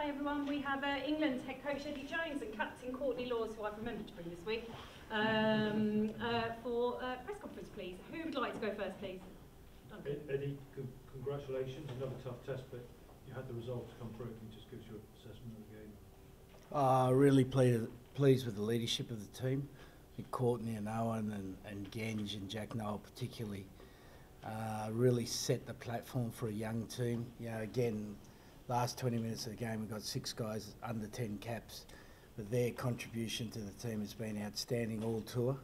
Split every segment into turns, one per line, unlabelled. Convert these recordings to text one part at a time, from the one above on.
Hi everyone, we have England's head coach Eddie Jones and captain Courtney Lawes, who I've remembered to bring this week, for press conference please. Who would like to go first please?
Eddie, congratulations, another tough test, but you had the results come through. Can you just give us your assessment of the game?
Really pleased with the leadership of the team. I think Courtney and Owen and Genge and Jack Noel particularly really set the platform for a young team. You know, again, last 20 minutes of the game we got 6 guys under 10 caps, but their contribution to the team has been outstanding all tour.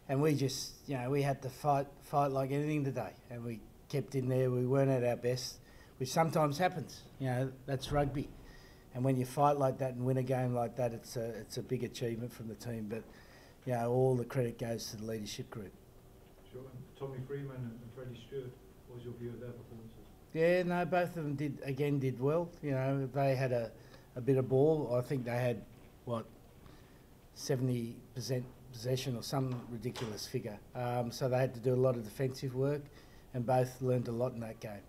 And we just, you know, we had to fight like anything today, and we kept in there. We weren't at our best, which sometimes happens. You know, that's rugby. And when you fight like that and win a game like that, it's a big achievement from the team. But, you know, all the credit goes to the leadership group.
Sure. And Tommy Freeman and Freddie Stewart, what was your view of their performances?
Yeah, no, both of them did well. You know, they had a bit of ball. I think they had, 70% possession or some ridiculous figure. So they had to do a lot of defensive work, and both learned a lot in that game.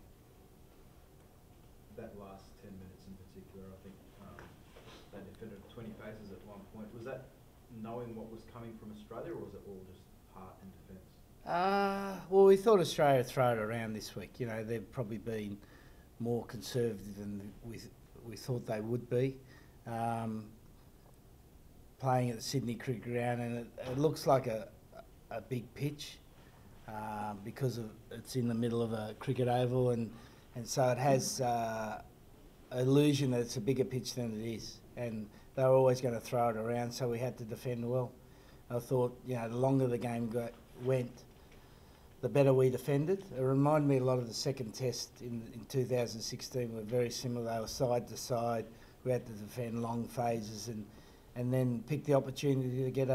That last 10 minutes in particular, I think they defended 20 paces at one point. Was that knowing what was coming from Australia, or was it all just heart and defence?
Well, we thought Australia would throw it around this week. You know, they've probably been more conservative than we thought they would be. Playing at the Sydney Cricket Ground, and it looks like a big pitch because it's in the middle of a cricket oval, and so it has illusion that it's a bigger pitch than it is, and they were always going to throw it around, so we had to defend well. I thought, you know, the longer the game went, the better we defended. It reminded me a lot of the second test in 2016. We were very similar. They were side to side. We had to defend long phases and then pick the opportunity to get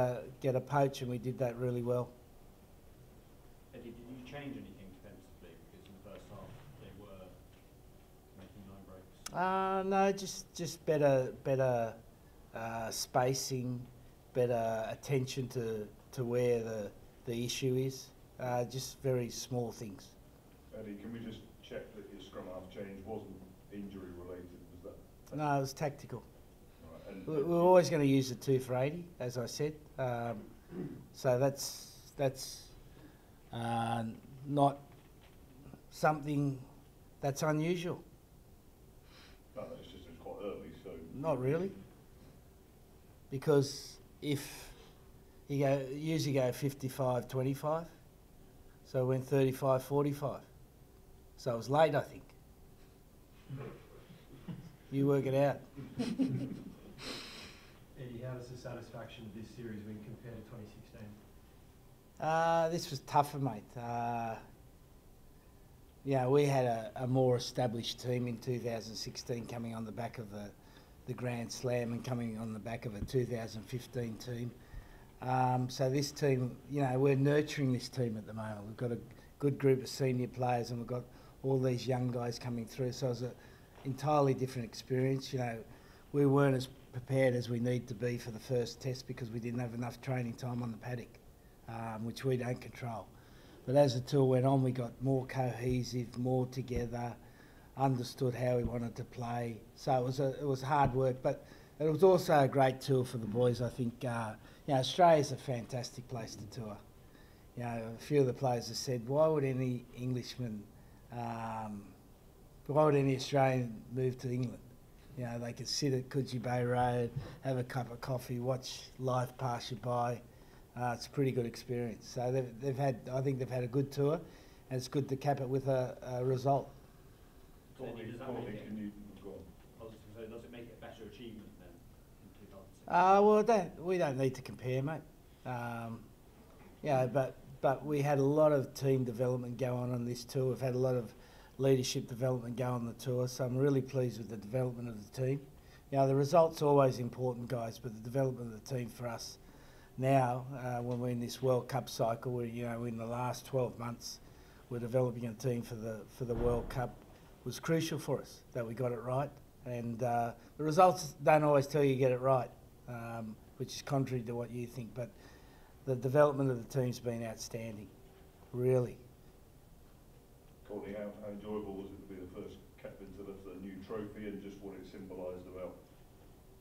a poach, and we did that really well.
Eddie, did you change anything defensively? Because in the first half they were making 9 breaks.
No, just better spacing, better attention to where the issue is. Just very small things.
Eddie, can we just check that your scrum half change wasn't injury related? Was that?
No, it was tactical.
Right,
We're always going to use the 2 for 80, as I said. So that's not something that's unusual.
No, it's just it's quite early, so.
Not really, because if you usually go 55-25, so it went 35-45. So it was late, I think. You work it out.
Eddie, how does the satisfaction of this series been compared to 2016?
This was tougher, mate. Yeah, we had a more established team in 2016 coming on the back of the Grand Slam and coming on the back of a 2015 team. So this team, you know, we're nurturing this team at the moment. We've got a good group of senior players and we've got all these young guys coming through. So it was an entirely different experience. You know, we weren't as prepared as we need to be for the first test because we didn't have enough training time on the paddock, which we don't control. But as the tour went on, we got more cohesive, more together, understood how we wanted to play. So it was hard work, but it was also a great tour for the boys. I think you know, Australia's a fantastic place to tour. You know, a few of the players have said, why would any Englishman, why would any Australian move to England? You know, they could sit at Coogee Bay Road, have a cup of coffee, watch life pass you by. It's a pretty good experience. So I think they've had a good tour, and it's good to cap it with a result.
Eddie, does that make it?
Go on.
I was going to say, does it make it a better achievement than in 2016?
Well, we don't need to compare, mate. Yeah, but we had a lot of team development go on this tour. We've had a lot of leadership development go on the tour, so I'm really pleased with the development of the team. You know, the result's always important, guys, but the development of the team for us now, when we're in this World Cup cycle, we're in the last 12 months, we're developing a team for the World Cup, was crucial for us that we got it right. And the results don't always tell you get it right, which is contrary to what you think, but the development of the team's been outstanding, really.
Courtney, how enjoyable was it to be the first captain to lift a new trophy, and just what it symbolised about,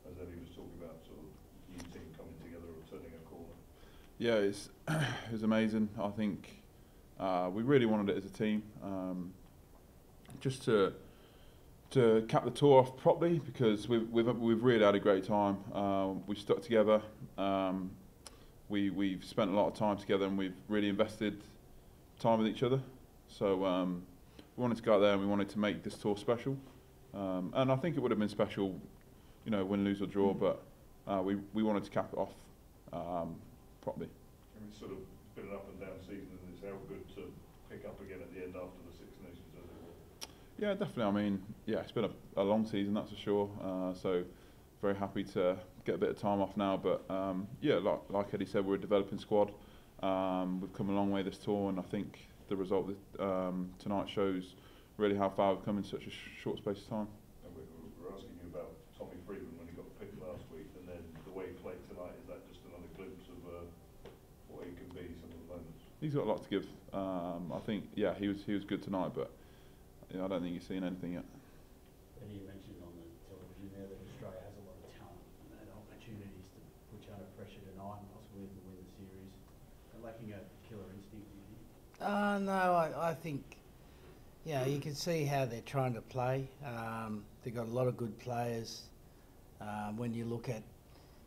as Eddie was talking about, sort of new team coming together or turning a corner?
Yeah, it was amazing. I think we really wanted it as a team, just to cap the tour off properly, because we've really had a great time. We've stuck together. We've spent a lot of time together, and we've really invested time with each other. So we wanted to go out there and we wanted to make this tour special. And I think it would have been special, you know, win, lose or draw, but we wanted to cap it off properly.
And it's sort of been an up and down season, and it's how good to pick up again at the end after the Six Nations, as it were.
Yeah, definitely. I mean, yeah, it's been a long season, that's for sure. So very happy to get a bit of time off now. But yeah, like Eddie said, we're a developing squad. We've come a long way this tour, and I think the result tonight shows really how far we've come in such a short space of time.
And we're asking you about Tommy Freeman when he got picked last week, and then the way he played tonight. Is that just another glimpse of what he can be some of the moments?
He's got a lot to give. I think, yeah, he was good tonight, but yeah, I don't think he's seen anything yet.
Eddie, you mentioned on the television there that Australia has a lot of talent and opportunities to put you under pressure tonight and possibly even win the series. They're lacking a killer instinct, do you think?
No, I think, yeah, you can see how they're trying to play. They've got a lot of good players. When you look at,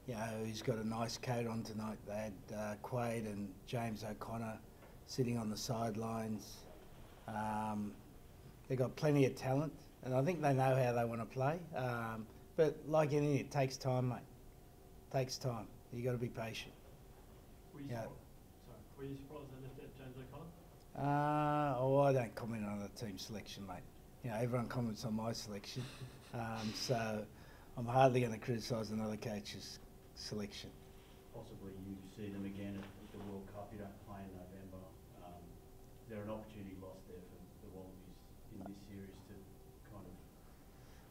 you know, who's got a nice coat on tonight, they had Quaid and James O'Connor sitting on the sidelines. They've got plenty of talent, and I think they know how they want to play. But like anything, it takes time, mate. It takes time. You've got to be patient.
Were you surprised they lifted James O'Connor?
I don't comment on the team selection, mate. You know, everyone comments on my selection. So I'm hardly going to criticise another coach's selection.
Possibly you see them again at the World Cup. You don't play in November. Is there an opportunity lost there for the Wallabies in this series to kind of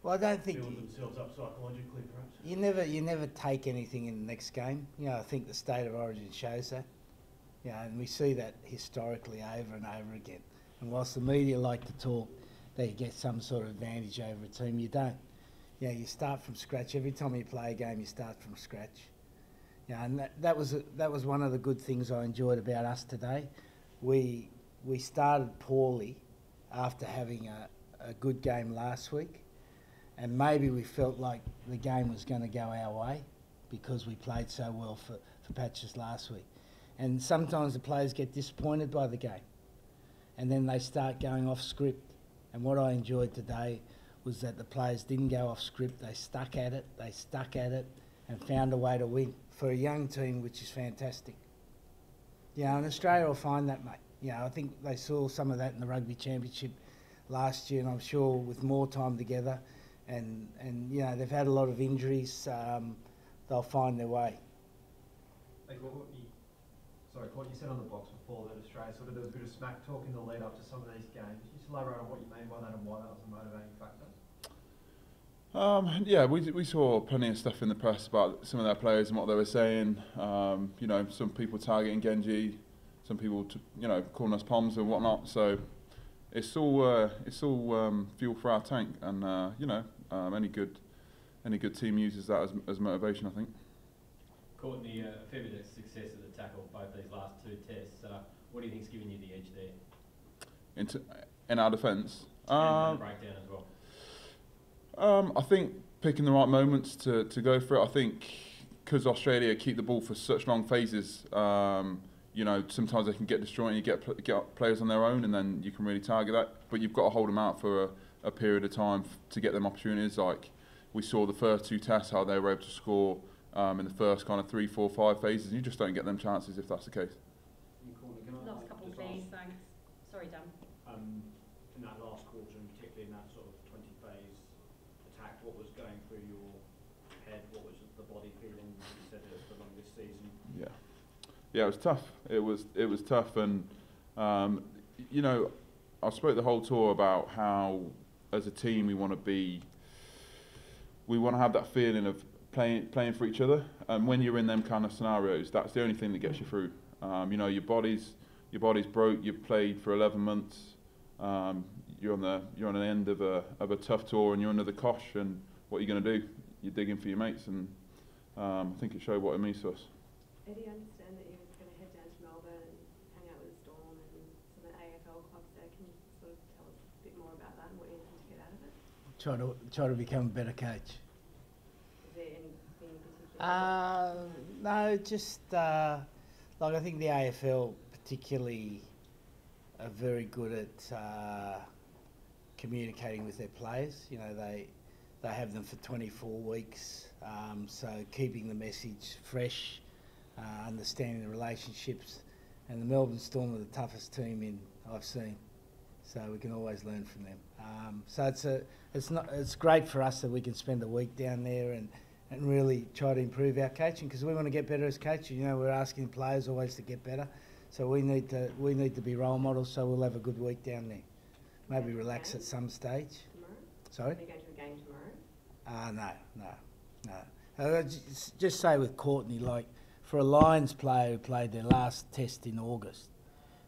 Well, I don't think
build themselves up psychologically, perhaps?
you never take anything in the next game. You know, I think the state of origin shows that. Yeah, and we see that historically over and over again. And whilst the media like to talk, they get some sort of advantage over a team, you don't. Yeah, you start from scratch. Every time you play a game, you start from scratch. Yeah, and that was one of the good things I enjoyed about us today. We started poorly after having a good game last week, and maybe we felt like the game was going to go our way because we played so well for patches last week. And sometimes the players get disappointed by the game, and then they start going off script. And what I enjoyed today was that the players didn't go off script. They stuck at it, and found a way to win for a young team, which is fantastic. Yeah, and Australia will find that, mate. Yeah, I think they saw some of that in the Rugby Championship last year, and I'm sure with more time together, and you know, they've had a lot of injuries, they'll find their way.
Like what you said on the box before, that Australia sort of, there was a bit of smack talk in the lead up to some of these games. Can you just elaborate on what you mean by that and why that was a motivating factor?
Yeah, we saw plenty of stuff in the press about some of their players and what they were saying. You know, some people targeting Genji, some people, you know, calling us Poms and whatnot. So it's all fuel for our tank, and you know, any good team uses that as motivation, I think.
Courtney, a fair bit of success at the tackle both these last two tests. What do you think's giving you the edge there?
In our defence?
And the breakdown as well.
I think picking the right moments to go for it. I think because Australia keep the ball for such long phases, you know, sometimes they can get destroyed and you get players on their own, and then you can really target that. But you've got to hold them out for a period of time to get them opportunities. Like we saw the first two tests, how they were able to score in the first kind of 3, 4, 5 phases, and you just don't get them chances if that's the case.
Last couple, please, thanks. Sorry, Dan.
In that last quarter, and particularly in that sort of 20-phase attack, what was going through your head? What was the body feeling? You said it was the longest season.
Yeah, it was tough. It was tough, and you know, I spoke the whole tour about how, as a team, we want to have that feeling of playing for each other, and when you're in them kind of scenarios, that's the only thing that gets you through. You know, your body's broke. You've played for 11 months. you're on the end of a tough tour and you're under the cosh, and what are you going to do? You're digging for your mates, and I think it showed what it means to us.
Eddie, I understand that you're going to head down to Melbourne and hang out with the Storm and some of the AFL clubs there. Can you sort of tell us a bit more about that and what you're looking to get out of it?
Try to become a better coach.
Is there anything in particular?
No, just like I think the AFL particularly are very good at communicating with their players. You know, they have them for 24 weeks, so keeping the message fresh, understanding the relationships, and the Melbourne Storm are the toughest team I've seen, so we can always learn from them. So it's great for us that we can spend a week down there and really try to improve our coaching, because we want to get better as coaches. You know, we're asking players always to get better, so we need to be role models. So we'll have a good week down there. Maybe relax at some stage.
Tomorrow?
Sorry?
Are you going to a game tomorrow?
No. Just say with Courtney, like for a Lions player who played their last test in August,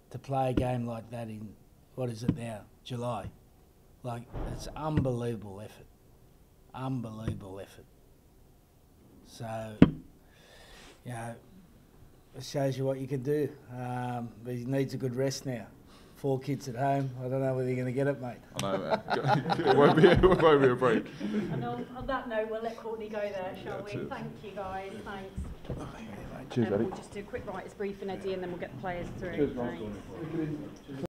to play a game like that in, what is it now, July, like it's unbelievable effort. Unbelievable effort. So, you know, it shows you what you can do. But he needs a good rest now. 4 kids at home. I don't know whether you're going to get it, mate.
I know, man. It won't be a break.
And on that note, we'll let Courtney go there, shall we?
Cheers.
Thank you, guys. Thanks.
Cheers, Eddie.
We'll just do a quick writers briefing, Eddie, and then we'll get the players through.
Cheers,
Thanks.
guys.